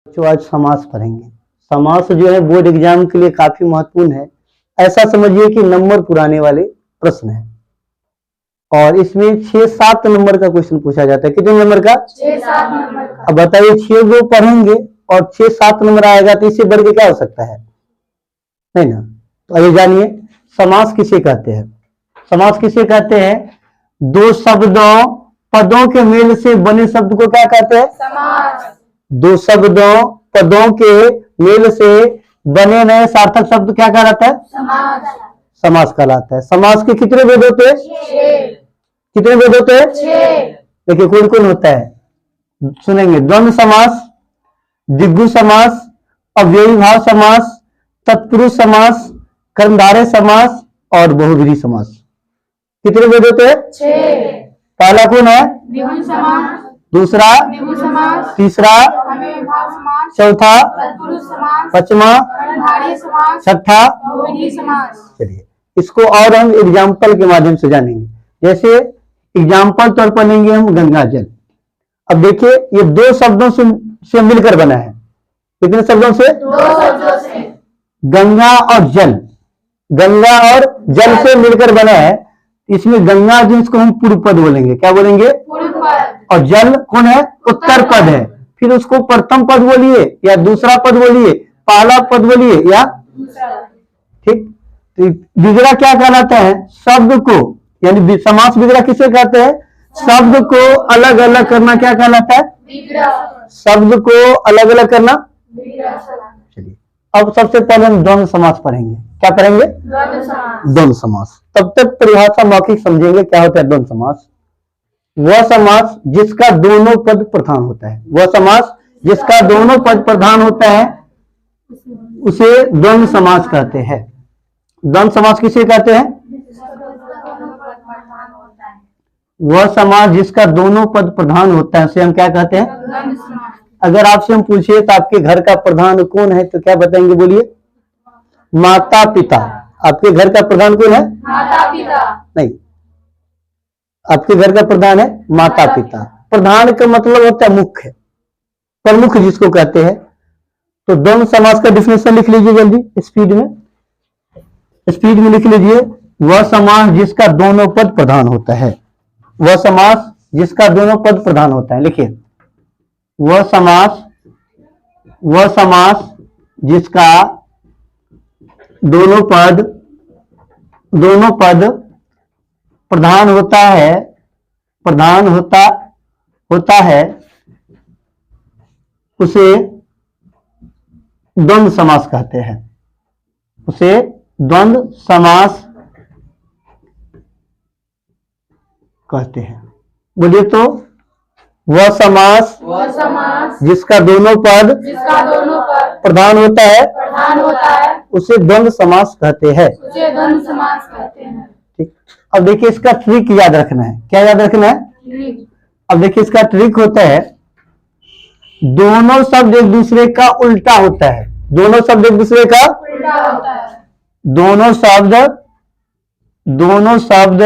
जो आज समास पढ़ेंगे। समास जो है बोर्ड एग्जाम के लिए काफी महत्वपूर्ण है। ऐसा समझिए कि नंबर पुराने वाले प्रश्न है और इसमें 6-7 नंबर का क्वेश्चन पूछा जाता है। कितने नंबर का? 6-7 नंबर का। अब बताइए 6 को पढ़ेंगे और 6-7 नंबर आएगा तो इससे बढ़ के क्या हो सकता है, नहीं ना। तो आइए जानिए समास किसे कहते हैं। समास किसे कहते हैं? दो शब्दों पदों के मेल से बने शब्द को क्या कहते हैं? समास। दो शब्दों पदों के मेल से बने नए सार्थक शब्द क्या कहलाता है? समास। समास कहलाता है। समास के कितने भेद होते हैं? 6। कितने भेद होते हैं? 6। देखिए कौन कौन होता है, सुनेंगे। द्वंद्व समास, द्विगु समास, अव्ययी भाव समास, तत्पुरुष समास, कर्मधारय समास और बहुव्रीहि समास। कितने भेद होते हैं? 6। पहला कौन है? द्विगु समास, दूसरा, द्विगु समास, तीसरा, अव्ययी भाव समास, चौथा, तत्पुरुष समास, पांचवा, कर्मधारय समास, छठा। बहुव्रीहि समास। चलिए इसको और हम एग्जाम्पल के माध्यम से जानेंगे। जैसे एग्जाम्पल तौर पर लेंगे हम गंगा जल। अब देखिए ये दो शब्दों से मिलकर बना है। कितने शब्दों से? 2 शब्दों से। गंगा और जल, गंगा और जल से मिलकर बना है। इसमें गंगा जो इसको हम पूर्व पद बोलेंगे। क्या बोलेंगे? पूर्व पद। और जल कौन है? उत्तर पद है। फिर उसको प्रथम पद बोलिए या दूसरा पद बोलिए, पहला पद बोलिए या दूसरा। ठीक। तो विग्रह क्या कहलाता है? शब्द को, यानी समास विग्रह किसे कहते हैं? शब्द को अलग अलग करना क्या कहलाता है? विग्रह। शब्द को अलग अलग करना। विग्रह। चलिए अब सबसे पहले हम द्वंद्व समास पढ़ेंगे। क्या पढ़ेंगे? द्वंद्व समास। द्वंद्व समास। तब तक परिभाषा मौखिक समझेंगे क्या होता है द्वंद्व समास। वह समास जिसका दोनों पद प्रधान होता है। वह समास जिसका दोनों पद प्रधान होता है उसे द्वंद्व समास कहते हैं। द्वंद्व समास किसे कहते हैं? वह समास जिसका दोनों पद प्रधान होता है उसे हम क्या कहते हैं? द्वंद्व समास। अगर आपसे हम पूछिए तो आपके घर का प्रधान कौन है तो क्या बताएंगे? बोलिए। माता पिता। आपके घर का प्रधान कौन है? माता पिता। नहीं, आपके घर का प्रधान है माता पिता। प्रधान का मतलब होता है मुख्य, प्रमुख जिसको कहते हैं। तो द्वंद्व समास का डिफिनेशन लिख लीजिए जल्दी, स्पीड में लिख लीजिए। वह समास जिसका दोनों पद प्रधान होता है। वह समास जिसका दोनों पद प्रधान होता है। लिखिए वह समास जिसका दोनों पद प्रधान होता है उसे द्वंद्व समास कहते हैं। उसे द्वंद्व समास कहते हैं। बोलिए तो वह समास जिसका दोनों पद प्रधान होता है उसे द्वंद्व समास कहते हैं। ठीक। अब देखिए इसका ट्रिक याद रखना है। क्या याद रखना है? अब देखिए इसका ट्रिक होता है, दोनों शब्द एक दूसरे का उल्टा होता है। दोनों शब्द एक दूसरे का दोनों शब्द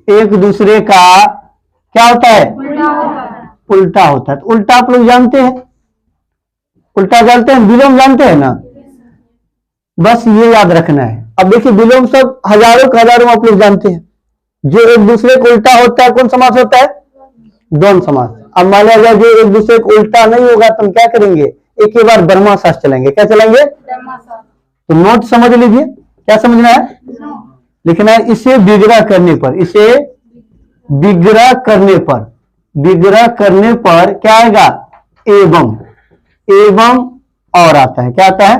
एक दूसरे का क्या होता है? उल्टा होता है। तो उल्टा आप लोग जानते हैं, उल्टा जानते हैं, विलोम जानते हैं ना। बस ये याद रखना है। अब देखिए विलोम सब हजारों आप लोग जानते हैं। जो एक दूसरे को उल्टा होता है कौन समास होता है? द्वंद्व समास। अब मान लिया जो एक दूसरे को उल्टा नहीं होगा तो हम क्या करेंगे? एक ही बार ब्रह्माशास्त्र चलेंगे। क्या चलेंगे? तो नोट समझ लीजिए। क्या समझना है? लिखना है इसे विग्रह करने पर क्या आएगा? एवं और आता है। क्या आता है?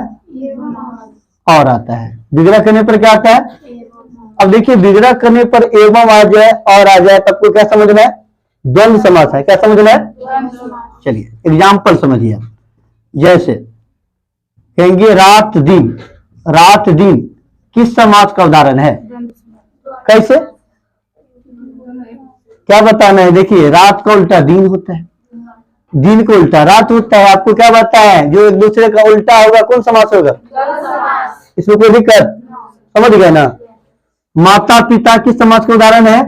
और आता है। विग्रह करने पर क्या आता है? अब देखिए विग्रह करने पर एवं आ जाए और आ जाए तब को क्या समझना है? द्वंद्व समास है। क्या समझना है? चलिए एग्जाम्पल समझिए। जैसे कहेंगे रात दिन किस समास का उदाहरण है? कैसे? क्या बताना है? देखिए रात का उल्टा दिन होता है, दिन को उल्टा रात होता है। आपको क्या बताया है? जो एक दूसरे का उल्टा होगा कौन समास होगा? इसमें कोई दिक्कत? समझ गए ना। माता पिता किस समास का उदाहरण है?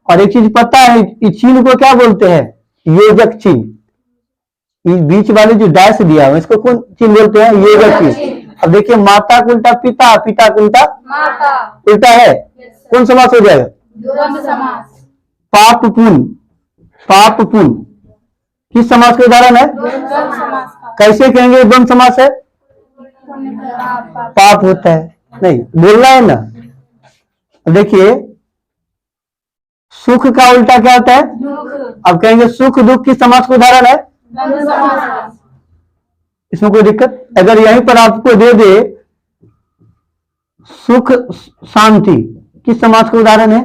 और एक चीज पता है, इस चिन्ह को क्या बोलते हैं? योजक चिन्ह। इस बीच वाले जो डैश दिया हुआ है इसको कौन चिन्ह बोलते हैं? योगक चिन्ह। अब देखिए माता का उल्टा पिता, पिता का उल्टा माता। उल्टा है, कौन समास हो जाएगा? द्वंद्व समास। पाप पुण्य, पाप पुण्य किस समास का उदाहरण है? द्वंद्व समास का। कैसे कहेंगे द्वंद्व समास है? पाप होता है, नहीं बोलना है ना। अब देखिए सुख का उल्टा क्या होता है? दुख। अब कहेंगे सुख दुख किस समास का उदाहरण है? द्वंद्व समास का। इसमें कोई दिक्कत? अगर यहीं पर आपको दे दे सुख शांति किस समास का उदाहरण है?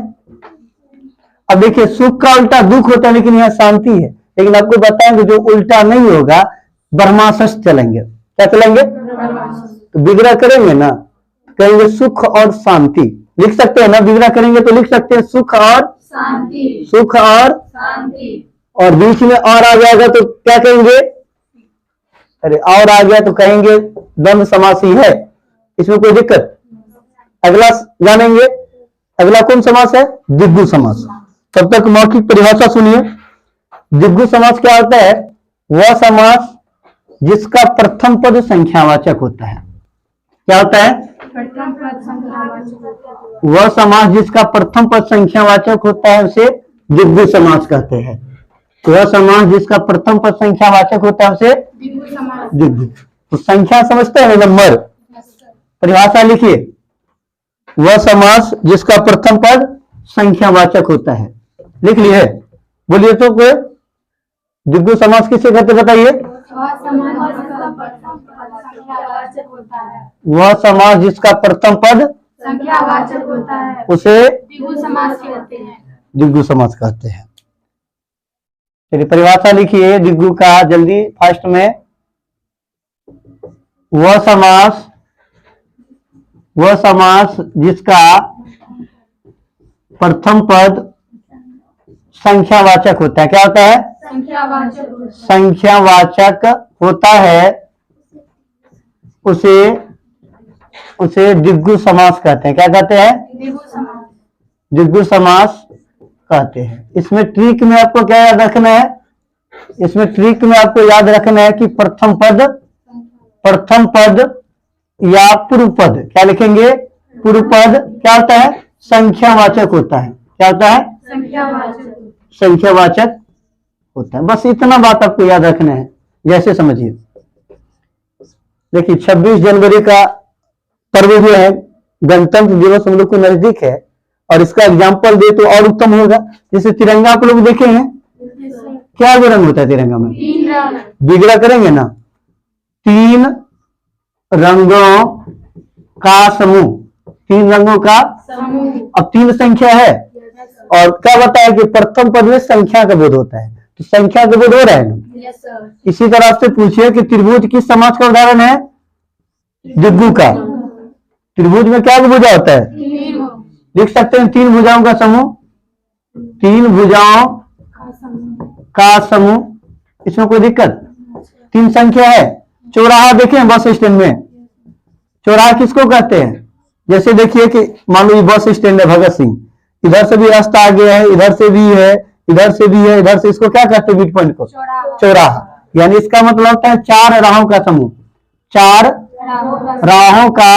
अब देखिए सुख का उल्टा दुख होता है लेकिन यहाँ शांति है, लेकिन आपको बताएंगे जो उल्टा नहीं होगा ब्रह्माशस चलेंगे। क्या चलेंगे? तो विग्रह करेंगे ना, कहेंगे सुख और शांति, लिख सकते हैं ना? विग्रह करेंगे तो लिख सकते हैं सुख और शांति। सुख और शांति। और बीच में और आ जाएगा तो क्या कहेंगे? अरे और आ गया तो कहेंगे द्वंद्व समास ही है, इसमें कोई दिक्कत? अगला जानेंगे, अगला कौन समास है? दिग्गु समास। तब तक मौखिक परिभाषा सुनिए। दिग्गु समास क्या होता है? वह समास जिसका प्रथम पद संख्यावाचक होता है। क्या होता है? प्रथम पद संख्यावाचक। वह समास जिसका प्रथम पद संख्यावाचक होता है उसे दिग्गु समास कहते हैं। वह समास जिसका प्रथम पद संख्यावाचक होता है उसे द्विगु समास। दिग्गु। तो संख्या समझते हैं नंबर? परिभाषा लिखिए, वह समास जिसका प्रथम पद संख्यावाचक होता है। लिख लिए? बोलिए तो कोई दिग्गु समास किसे कहते बताइए? वह समास जिसका प्रथम पद संख्यावाचक होता है। वह समास जिसका प्रथम पद संख्यावाचक होता है उसे द्विगु समास कहते हैं। दिग्गु समास कहते हैं। चलिए परिभाषा लिखिए दिग्गु का जल्दी फास्ट में। वह समास जिसका प्रथम पद संख्यावाचक होता है। क्या होता है? संख्यावाचक होता है। संख्यावाचक होता है उसे दिग्गु समास कहते हैं। क्या कहते हैं? द्विगु समास। दिग्गु समास कहते हैं। इसमें ट्रिक में आपको क्या याद रखना है? इसमें ट्रिक में आपको याद रखना है कि प्रथम पद या पूर्व पद, क्या लिखेंगे? पूर्व पद क्या होता है? संख्यावाचक होता है। क्या होता है? संख्यावाचक। संख्यावाचक होता है। बस इतना बात आपको याद रखना है। जैसे समझिए, देखिए 26 जनवरी का पर्व जो है गणतंत्र दिवस हम लोग को नजदीक है और इसका एग्जाम्पल दे तो और उत्तम होगा। जैसे तिरंगा आप लोग देखे हैं, क्या रंग होता है तिरंगा में? तीन रंग। विग्रह करेंगे ना, 3 रंगों का समूह, 3 रंगों का समूह। अब 3 संख्या है और क्या बताया कि प्रथम पद में संख्या का बोध होता है, तो संख्या का बोध हो रहा है ना। Yes sir. इसी तरह आपसे पूछिए कि त्रिभुज किस समास का उदाहरण है? दिग्गु का। त्रिभुज में क्या भुजा होता है? तीन लिख सकते हैं 3 भुजाओं का समूह, 3 भुजाओं का समूह। इसमें कोई दिक्कत? 3 संख्या है। चौराहा देखें बस स्टैंड में, चौराहा किसको कहते हैं? जैसे देखिए कि मान लो ये बस स्टैंड है भगत सिंह, इधर से भी रास्ता आगे है, इधर से भी है, इधर से भी है, इधर से, इसको क्या कहते हैं? मिड पॉइंट को चौराहा। यानी इसका मतलब होता है 4 राहों का समूह, 4 राहों का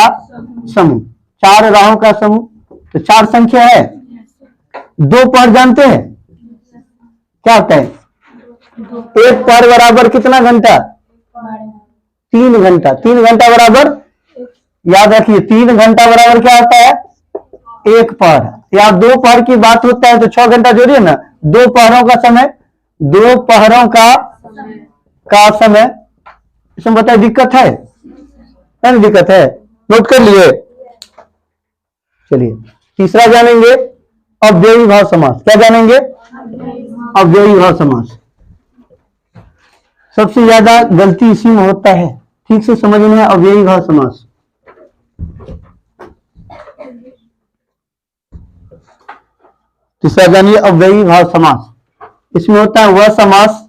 समूह, 4 राहों का समूह। तो 4 संख्या है। 2 पहर जानते हैं क्या होता है? 1 पहर बराबर कितना घंटा? 3 घंटा। 3 घंटा बराबर, याद रखिए 3 घंटा बराबर क्या होता है? 1 पहर। या 2 पहर की बात होता है तो 6 घंटा जोड़िए ना, 2 पहरों का समय, 2 पहरों का समय। इसमें बताइए दिक्कत है ना? दिक्कत है, नोट कर लिए। चलिए तीसरा जानेंगे अव्ययी भाव समास। क्या जानेंगे? अव्ययी भाव समास। सबसे ज्यादा गलती इसी में होता है, ठीक से समझना है। अव्ययी भाव समास, तीसरा जानिए अव्ययी भाव समास। इसमें होता है वह समास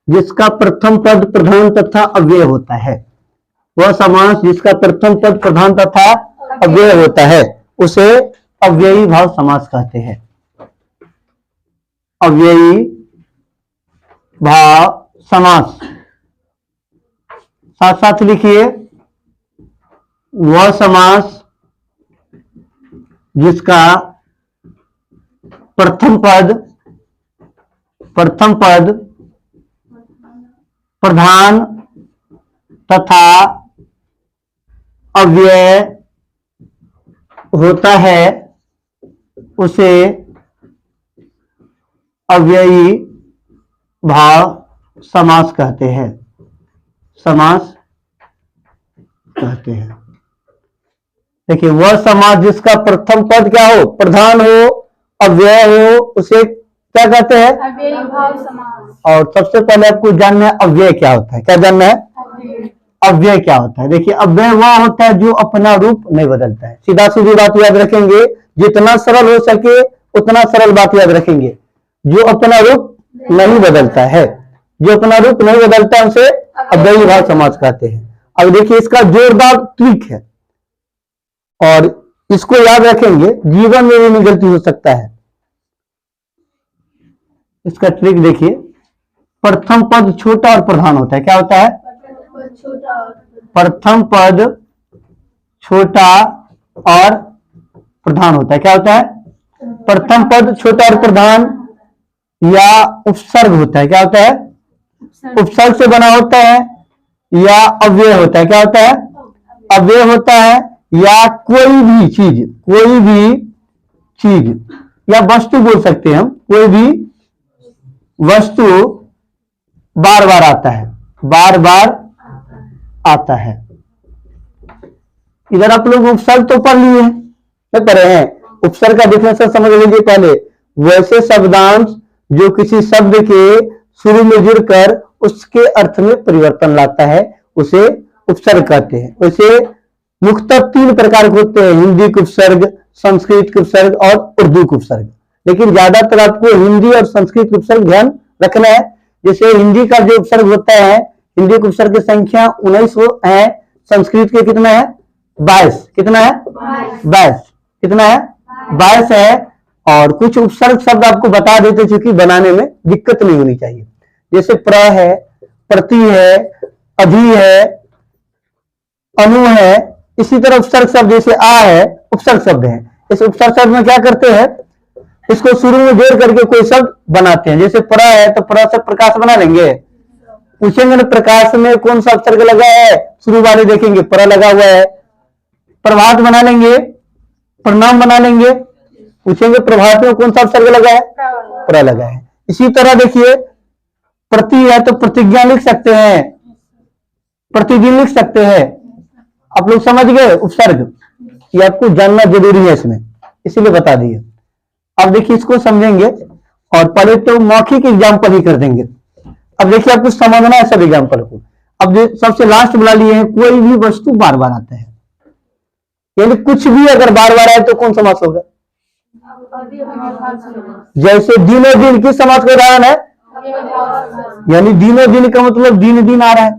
जिसका प्रथम पद प्रधान तथा अव्यय होता है। वह समास जिसका प्रथम पद प्रधान तथा अव्यय होता है उसे अव्ययी भाव समास कहते हैं। अव्ययी भाव समास साथ साथ लिखिए वह समास जिसका प्रथम पद प्रधान तथा अव्यय होता है उसे अव्ययी भाव समास कहते हैं। समास कहते हैं। देखिए वह समास जिसका प्रथम पद क्या हो, प्रधान हो, अव्यय हो, उसे क्या कहते हैं, अव्ययी भाव समास। और सबसे पहले आपको जानना है अव्यय क्या होता है। क्या जानना है, अव्यय क्या होता है। देखिए अव्यय वह होता है जो अपना रूप नहीं बदलता है। सीधा सीधी बात याद रखेंगे, जितना सरल हो सके उतना सरल बात याद रखेंगे। जो अपना रूप नहीं बदलता है, जो अपना रूप नहीं बदलता है उसे अव्ययी भाव समास कहते हैं। अब देखिए इसका जोरदार ट्रिक है और इसको याद रखेंगे, जीवन में भी गलती हो सकता है। इसका ट्रिक देखिए, प्रथम पद छोटा और प्रधान होता है। क्या होता है, प्रथम पद छोटा और प्रधान होता है। क्या होता है, प्रथम पद छोटा और प्रधान या उपसर्ग होता है। क्या होता है, उपसर्ग से बना होता है या अव्यय होता है। क्या होता है, अव्यय होता है या कोई भी चीज या वस्तु बोल सकते हैं हम, कोई भी वस्तु बार बार आता है, बार बार आता है। इधर आप लोग उपसर्ग तो पढ़ लिए हैं, पढ़े हैं। उपसर्ग का डिफिनेशन समझ लीजिए पहले। वैसे शब्दांश जो किसी शब्द के शुरू में जुड़कर उसके अर्थ में परिवर्तन लाता है उसे उपसर्ग कहते हैं। वैसे मुख्यतः 3 प्रकार के होते हैं, हिंदी के उपसर्ग, संस्कृत के उपसर्ग और उर्दू के उपसर्ग। लेकिन ज्यादातर आपको हिंदी और संस्कृत के उपसर्ग ध्यान रखना है। जैसे हिंदी का जो उपसर्ग होता है, हिंदी के उपसर्ग की संख्या 19 है, संस्कृत के कितना है, 22। कितना है, 22। कितना है, 22 है। और कुछ उपसर्ग शब्द आपको बता देते क्योंकि बनाने में दिक्कत नहीं होनी चाहिए। जैसे प्र है, प्रति है, अधि है, अनु है। इसी तरह उपसर्ग शब्द जैसे आ है, उपसर्ग शब्द है। इस उपसर्ग शब्द में क्या करते हैं, इसको शुरू में जोड़ करके कोई शब्द बनाते हैं। जैसे प्र है तो प्र से प्रकाश बना लेंगे। पूछेंगे ना प्रकाश में कौन सा उपसर्ग लगा है, शुरू वाले देखेंगे प्र लगा हुआ है। प्रभात बना लेंगे, प्रणाम बना लेंगे। पूछेंगे प्रभात में कौन सा उपसर्ग लगा है, प्र लगा है। इसी तरह देखिए प्रति है तो प्रतिज्ञा लिख सकते हैं, प्रतिदिन लिख सकते हैं। आप लोग समझ गए उपसर्ग, ये आपको जानना जरूरी है इसमें, इसीलिए बता दिए। अब देखिए इसको समझेंगे और पहले तो मौखिक एग्जाम्पल ही कर देंगे। अब देखिए आपको समझना है सब एग्जाम्पल को। अब सबसे लास्ट बुला लिए हैं, कोई भी वस्तु बार बार आता है, यानी कुछ भी अगर बार बार आए तो कौन समास होगा। जैसे दिनों दिन किस समास का उदाहरण है, यानी दिनों दिन का मतलब दिन दिन आ रहा है,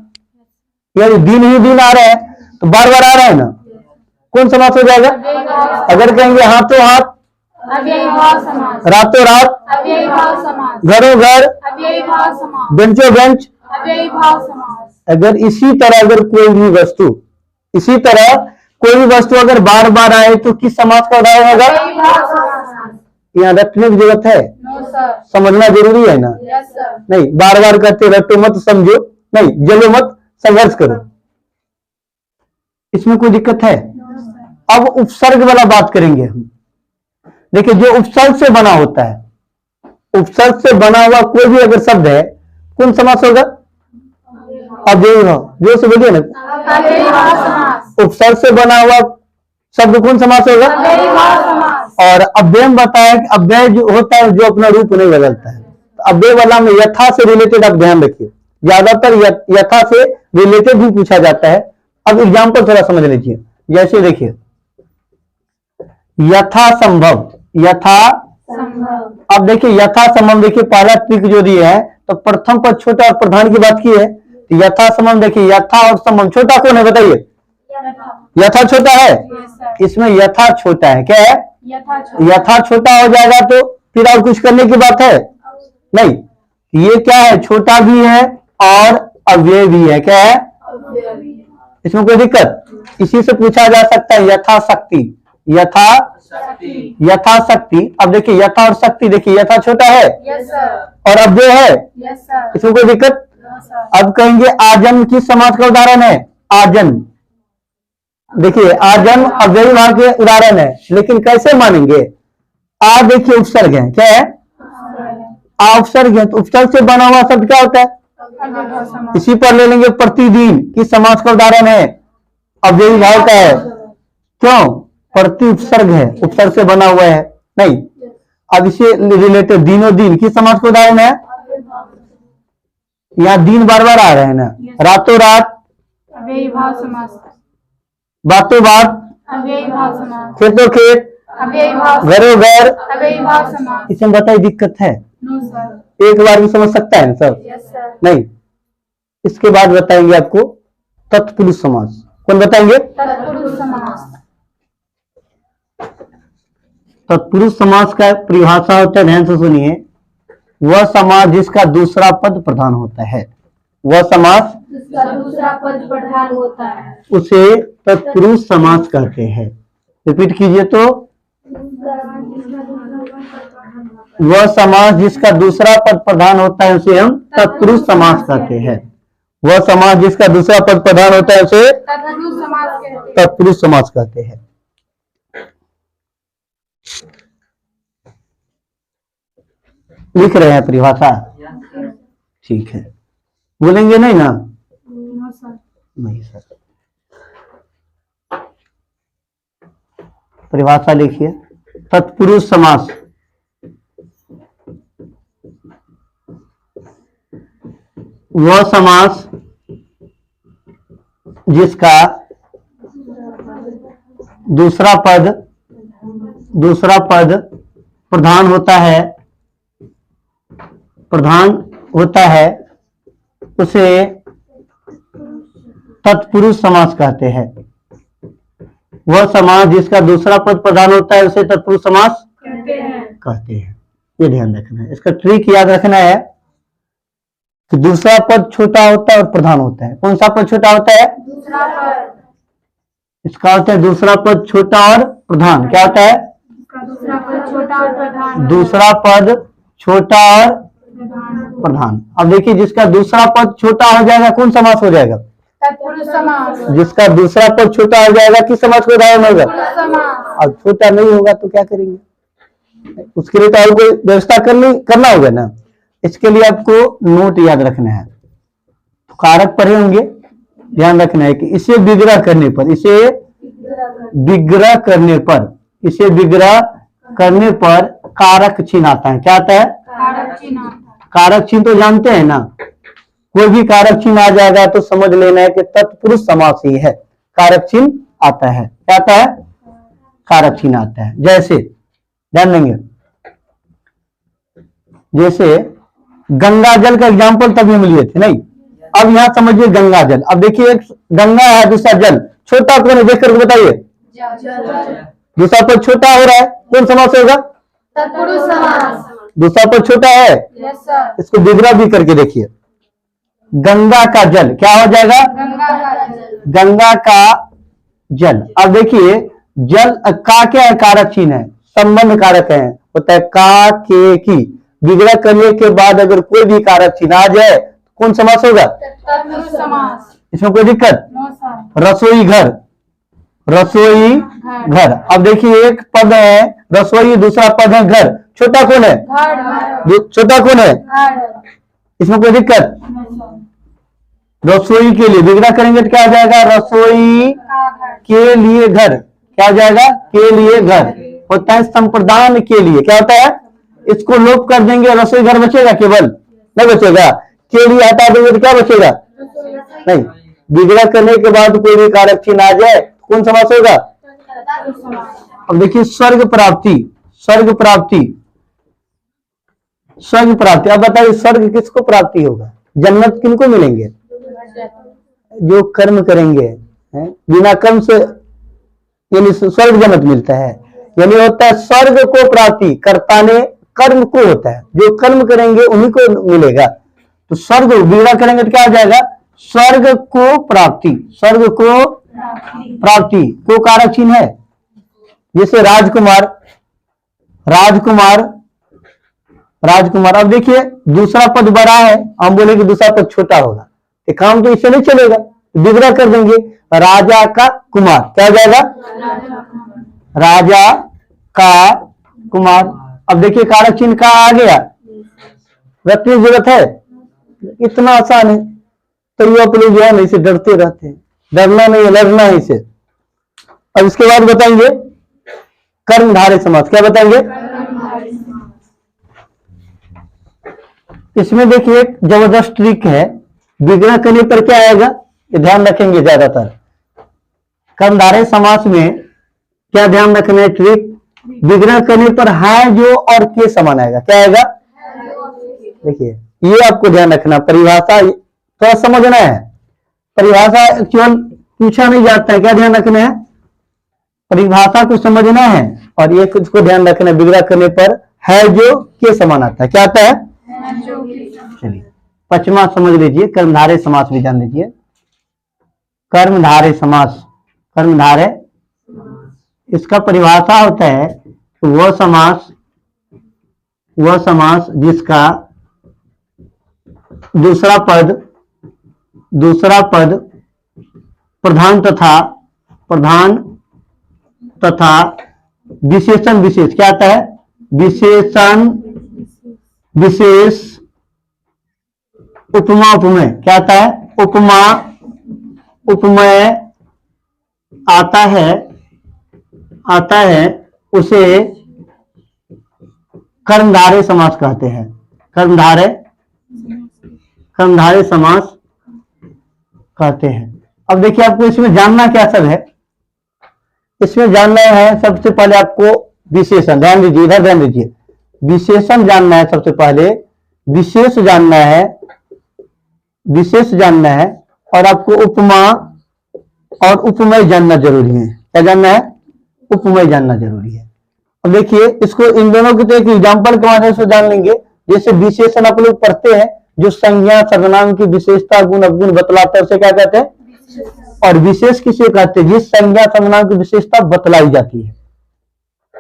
यानी दिन ही दिन आ रहा है तो बार बार आ रहा है ना, कौन समास हो जाएगा। अगर कहेंगे हाथों हाथ, रातों रात, घरों घर, बेंचों बेंच। अगर इसी तरह अगर कोई भी वस्तु, इसी तरह कोई भी वस्तु अगर बार बार आए तो किस समास का उदाहरण होगा। यहाँ रटने की जरूरत है, समझना जरूरी है ना। नहीं बार बार कहते रटो मत, समझो नहीं, जलो मत, संघर्ष करो, इसमें कोई दिक्कत है। अब उपसर्ग वाला बात करेंगे हम। देखिए जो उपसर्ग से बना होता है, उपसर्ग से बना हुआ कोई भी अगर शब्द है कौन समास होगा। अव्ययी भाव, जो से बोलिए ना, उपसर्ग से बना हुआ शब्द कौन समास होगा। और अव्यय बताया कि अव्यय जो होता है जो अपना रूप नहीं बदलता है। तो अव्यय वाला में यथा से रिलेटेड आप ध्यान रखिए, ज्यादातर यथा से रिलेटेड भी पूछा जाता है। अब एग्जाम्पल थोड़ा समझ लीजिए। जैसे देखिए यथा संभव, यथा, अब देखिए यथा संभव, देखिए पहला ट्रिक जो दिया है तो प्रथम पद छोटा और प्रधान की बात की है। तो यथा संभव देखिए, यथा और संभव छोटा कौन है बताइए। यथा छोटा है, इसमें यथा छोटा है। क्या है, यथा छोटा हो जाएगा तो फिर और कुछ करने की बात है नहीं। ये क्या है, छोटा भी है और अव्यय भी है। क्या है, इसमें कोई दिक्कत? इसी से पूछा जा सकता है यथाशक्ति, यथाशक्ति। अब देखिए यथा और शक्ति, देखिए यथा छोटा है यस सर, और अव्यय है, यस सर, इसमें कोई दिक्कत? नो सर, अब कहेंगे आजन्म किस समास का उदाहरण है? आजन्म। देखिए आजन्म अव्ययी भाव के उदाहरण है, लेकिन कैसे मानेंगे? आ देखिए उपसर्ग है, क्या है? आ उपसर्ग है, तो उपसर्ग से बना हुआ शब्द क्या होता है? अव्ययभाव समास, इसी पर ले लेंगे प्रतिदिन किस समास का उदाहरण है? अव्ययी भाव का है। क्यों? प्रति उपसर्ग है, उपसर्ग से बना हुआ है। नहीं, अब इसे रिलेटेड दिनों दिन किस समास का उदाहरण है? यहाँ दिन बार बार आ रहे हैं ना, रातों रात, अव्ययभाव समास, बातों बात, अव्ययभाव समास, खेतों खेत, अव्ययभाव, घरों घर। अव्ययभाव समास, इसमें बताइए दिक्कत है? नो सर, एक बार भी समझ सकता है ना सब? यस सर, नहीं। इसके बाद बताएंगे आपको तत्पुरुष समास। कौन बताएंगे? तत्पुरुष समास, तत्पुरुष समास का परिभाषा होता है, ध्यान से सुनिए, वह समास जिसका दूसरा पद प्रधान होता है, वह समास जिसका दूसरा पद प्रधान होता है, उसे तत्पुरुष समास कहते हैं। रिपीट कीजिए तो, वह समास जिसका दूसरा पद प्रधान होता है उसे हम तत्पुरुष समास कहते हैं। वह समास जिसका दूसरा पद प्रधान होता है उसे तत्पुरुष समास कहते हैं। तत्पुरुष समास कहते हैं। लिख रहे हैं परिभाषा? ठीक है, बोलेंगे नहीं ना? नो सर, नहीं सर। परिभाषा लिखिए, तत्पुरुष समास वह समास जिसका दूसरा पद प्रधान होता है उसे तत्पुरुष समास कहते हैं। वह समास जिसका दूसरा पद प्रधान होता है उसे तत्पुरुष समास कहते हैं। ये ध्यान रखना है, इसका ट्रिक याद रखना है कि दूसरा पद छोटा होता है और प्रधान होता है। कौन सा पद छोटा होता है? दूसरा पद, इसका होता है दूसरा पद छोटा और प्रधान। क्या होता है? इसका दूसरा पद छोटा और प्रधान, दूसरा पद छोटा और प्रधान, प्रधान। अब देखिए जिसका दूसरा पद छोटा हो जाएगा कौन समास हो जाएगा? तत्पुरुष समास, जिसका दूसरा पद छोटा हो जाएगा किस समास का उदाहरण होगा? तत्पुरुष समास, अब छोटा नहीं होगा तो क्या करेंगे? उसके लिए तो आपको व्यवस्था करना होगा ना। इसके लिए आपको नोट याद रखना है। तो कारक पढ़े होंगे, ध्यान रखना है कि इसे विग्रह करने पर कारक चिन्ह आता है। क्या आता है? कारक चिन्ह, कारक चिन्ह तो जानते हैं ना, कोई भी कारक चिन्ह आ जाएगा तो समझ लेना है कि तत्पुरुष समास ही है। कारक चिन्ह आता है। क्या आता है? कारक चिन्ह आता है। जैसे ध्यान देंगे, जैसे गंगा जल का एग्जाम्पल तभी हम लिए थे नहीं। अब यहां समझिए गंगा जल। अब देखिए एक गंगा है, दूसरा जल। छोटा कौन है देख करके बताइए? दूसरा पद छोटा हो रहा है, कौन समास होगा? तत्पुरुष समास, दूसरा पद छोटा है, यस सर, इसको विग्रह भी करके देखिए। गंगा का जल क्या हो जाएगा? गंगा का जल, गंगा का जल। अब देखिए जल का क्या है? कारक चिन्ह है, संबंध कारक है, होता है का के की। विग्रह करने के बाद अगर कोई भी कारक चिन्ह आ जाए कौन समास होगा? तत्पुरुष समास, इसमें कोई दिक्कत? नो सर, रसोई घर। अब देखिए एक पद है रसोई, दूसरा पद है घर। छोटा कौन है? घर, छोटा कौन है? घर, इसमें कोई दिक्कत? नो सर, रसोई के लिए विग्रह करेंगे तो क्या आ जाएगा? रसोई का घर, के लिए घर। क्या हो जाएगा? के लिए घर। होता है संप्रदान के लिए। क्या होता है? इसको लोप कर देंगे, रसोई घर बचेगा? केवल नहीं बचेगा। के लिए हटा देंगे तो क्या बचेगा? नहीं। विग्रह करने के बाद कोई भी कारक चिन्ह आ जाए कौन समास होगा? तत्पुरुष समास, अब देखिए स्वर्ग प्राप्ति। अब बताइए स्वर्ग किसको प्राप्ति होगा? जन्नत किनको मिलेंगे? जो कर्म करेंगे, हैं? बिना कर्म से यानी स्वर्ग जन्नत मिलता है। यानी होता है स्वर्ग को प्राप्ति कर्ता ने कर्म को होता है, जो कर्म करेंगे उन्हीं को मिलेगा। तो स्वर्ग विग्रह करेंगे तो क्या हो जाएगा? स्वर्ग को प्राप्ति, स्वर्ग को प्राप्ति को कारक चिन्ह है। जैसे राजकुमार, राजकुमार, राजकुमार। अब देखिए दूसरा पद बड़ा है, हम बोले कि दूसरा पद छोटा होगा, ये काम तो इससे नहीं चलेगा, विग्रह कर देंगे। राजा का कुमार क्या हो जाएगा? राजा का कुमार। अब देखिए कारक चिन्ह का आ गया, रखने की जरूरत है, इतना आसान है। तो ये आप लोग जो है ना इसे डरते रहते हैं, डरना नहीं है, लड़ना है इसे। अब इसके बाद बताएंगे कर्मधारय समास। क्या बताएंगे? इसमें देखिए एक जबरदस्त ट्रिक है, विग्रह करने पर क्या आएगा ये ध्यान रखेंगे ज्यादातर। कर्मधारय समास में क्या ध्यान रखना है ट्रिक, विग्रह करने पर है जो और के समान आएगा। क्या आएगा? देखिए ये आपको ध्यान रखना, परिभाषा थोड़ा समझना है। परिभाषा केवल पूछा नहीं जाता है, क्या ध्यान रखना है, परिभाषा को समझना है और ये कुछ को ध्यान रखना है। विग्रह करने पर है जो के समान आता है। क्या आता है? चलिए पचमा समझ लीजिए, कर्मधारय समास भी जान लीजिए। कर्मधारय समास, कर्मधारय इसका परिभाषा होता है कि वह समास जिसका दूसरा पद प्रधान तथा विशेषण विशेष। क्या आता है? विशेषण विशेष उपमा उपमेय। क्या आता है? उपमा उपमेय आता है उसे कर्मधारय समास कहते हैं। कर्मधारय समास कहते हैं। अब देखिए आपको इसमें जानना क्या सब है, इसमें जानना है सबसे पहले आपको विशेषण। ध्यान दीजिए, इधर ध्यान दीजिए, विशेषण जानना है सबसे पहले, विशेष जानना है और आपको उपमा और उपमेय जानना जरूरी है। क्या जानना है? उपमेय जानना जरूरी है। अब देखिए इसको इन दोनों की तो एक एग्जाम्पल के माध्यम से जान लेंगे। जैसे विशेषण आप लोग पढ़ते हैं, जो संज्ञा सर्वनाम की विशेषता गुण अवगुण बतलाता है उसे क्या कहते हैं? और विशेष किसे कहते हैं? जिस संज्ञा सर्वनाम की विशेषता बतलाई जाती है,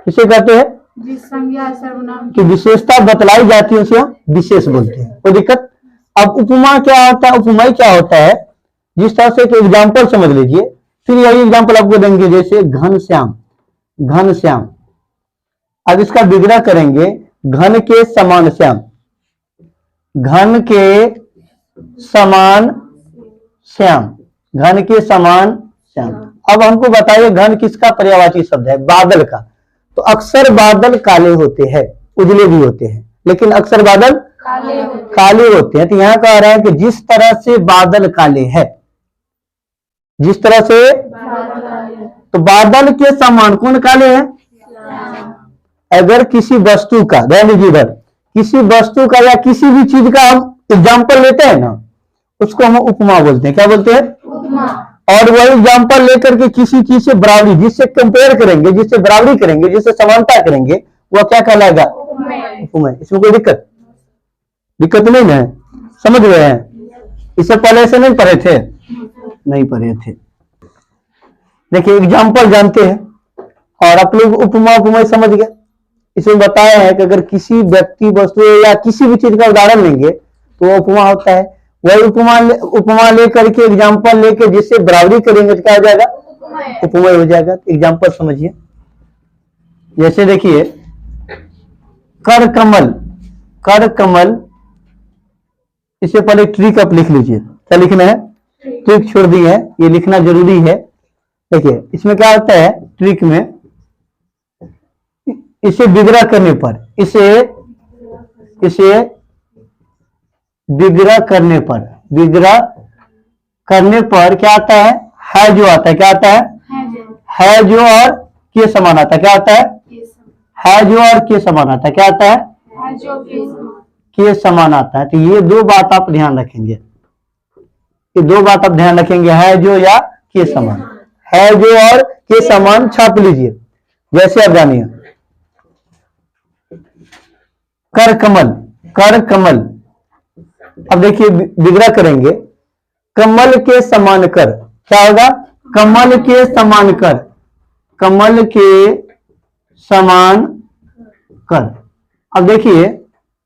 किसे कहते हैं? जिस संज्ञा सर्वनाम की विशेषता बतलाई जाती है उसे हम विशेष बोलते हैं। कोई दिक्कत? अब उपमा क्या होता है, उपमेय क्या होता है, जिस तरह से एक एग्जाम्पल समझ लीजिए, फिर यही एग्जाम्पल आपको देंगे। जैसे घनश्याम, घनश्याम। अब इसका विग्रह करेंगे, घन के समान श्याम, घन के समान श्याम, घन के समान श्याम। अब हमको बताइए घन किसका पर्यायवाची शब्द है? बादल का। तो अक्सर बादल काले होते हैं, उजले भी होते हैं, लेकिन अक्सर बादल काले होते हैं। तो यहां कह रहा है कि जिस तरह से बादल काले है, जिस तरह से, तो बादल के समान कौन काले हैं? अगर किसी वस्तु का, ध्यान दीजिए इधर, किसी वस्तु का या किसी भी चीज का हम एग्जाम्पल लेते हैं ना, उसको हम उपमा बोलते हैं। क्या बोलते हैं? उपमा। और वही एग्जाम्पल लेकर के किसी चीज से बराबरी, जिससे कंपेयर करेंगे, जिससे बराबरी करेंगे, जिससे समानता करेंगे, वह क्या कहलाएगा? उपमेय। इसमें कोई दिक्कत नहीं है? समझ गए हैं? इससे पहले ऐसे नहीं पढ़े थे? नहीं पढ़े थे। देखिए एग्जाम्पल जानते हैं और आप लोग उपमा उपमेय समझ गए। इसमें बताया है कि अगर किसी व्यक्ति, वस्तु या किसी भी चीज का उदाहरण लेंगे तो वो उपमा होता है। वही उपमा लेकर के एग्जाम्पल लेके जिससे बराबरी करेंगे तो क्या हो जाएगा? उपमेय हो जाएगा। एग्जाम्पल समझिए, जैसे देखिए कर कमल, कर कमल। इससे पहले ट्रिक आप लिख लीजिए। क्या लिखना है? ट्रिक छोड़ दी है, ये लिखना जरूरी है। देखिए इसमें क्या होता है ट्रिक में, इसे विग्रह करने पर, इसे विग्रह करने पर क्या आता है जो आता है। क्या आता है जो और के समान आता है। क्या आता है जो और के समान आता है। क्या आता है? के समान आता है। तो ये दो बात आप ध्यान रखेंगे, ये दो बात आप ध्यान रखेंगे, है जो या के समान। है जो और के समान छाप लीजिए। जैसे आप जानिए कर कमल, कर कमल। अब देखिए विग्रह करेंगे, कमल के समान कर। क्या होगा? कमल के समान कर, कमल के समान कर। अब देखिए,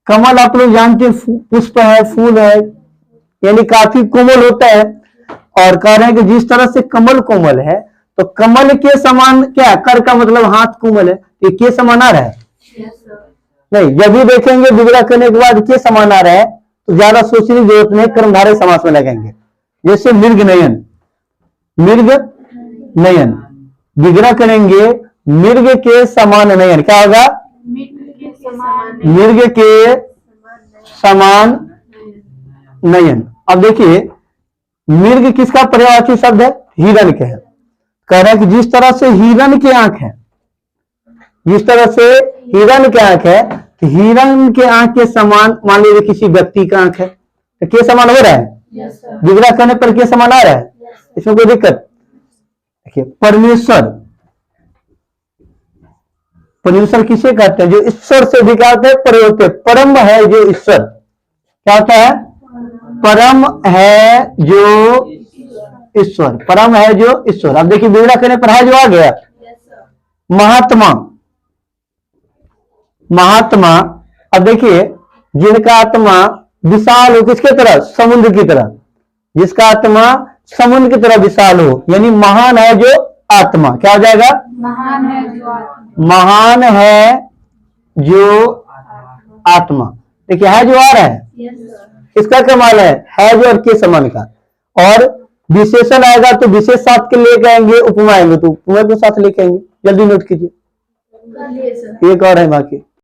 कमल आप लोग जानते हैं पुष्प है, फूल है, यानी काफी कोमल होता है। और कह रहे हैं कि जिस तरह से कमल कोमल है, तो कमल के समान क्या, कर का मतलब हाथ कोमल है, ये के समान आ रहा है? नहीं, जब भी देखेंगे विग्रह करने के बाद के समान आ रहा है तो ज्यादा सोचने की जरूरत नहीं, कर्मधारय समास में लगेंगे। जैसे मृग नयन, मृग नयन, विग्रह करेंगे मृग के समान नयन। क्या होगा? मृग के समान नयन। अब देखिए, मृग किसका पर्यायवाची शब्द है? हिरण के है। कह रहे हैं कि जिस तरह से हिरण की आंख है, जिस तरह से हिरण की आंख है, तो हिरण के आंख के समान मान लीजिए किसी व्यक्ति का आंख है, तो के समान हो रहा है? विग्रह करने पर के समान आ रहा है, इसमें कोई दिक्कत? देखिए, परमेश्वर, परमेश्वर किसे कहते हैं? जो ईश्वर से भी क्या होता है? परे होते हैं। परम है जो ईश्वर, क्या होता है? परम है जो ईश्वर, परम है जो ईश्वर। अब देखिए, विग्रह करने पर है जो आ गया। महात्मा, महात्मा। अब देखिए, जिनका आत्मा विशाल हो, किसके तरह? समुद्र की तरह। जिसका आत्मा समुद्र की तरह विशाल हो, यानी महान है जो आत्मा। क्या हो जाएगा? महान है जो आत्मा। महान है जो आत्मा। देखिए, है जो आ रहा है, इसका कमाल है जो और के समान का। और विशेषण आएगा तो विशेष साथ के लेके आएंगे, उपमा आएंगे तो उपमा के साथ लेके आएंगे। जल्दी नोट कीजिए, एक और है बाकी।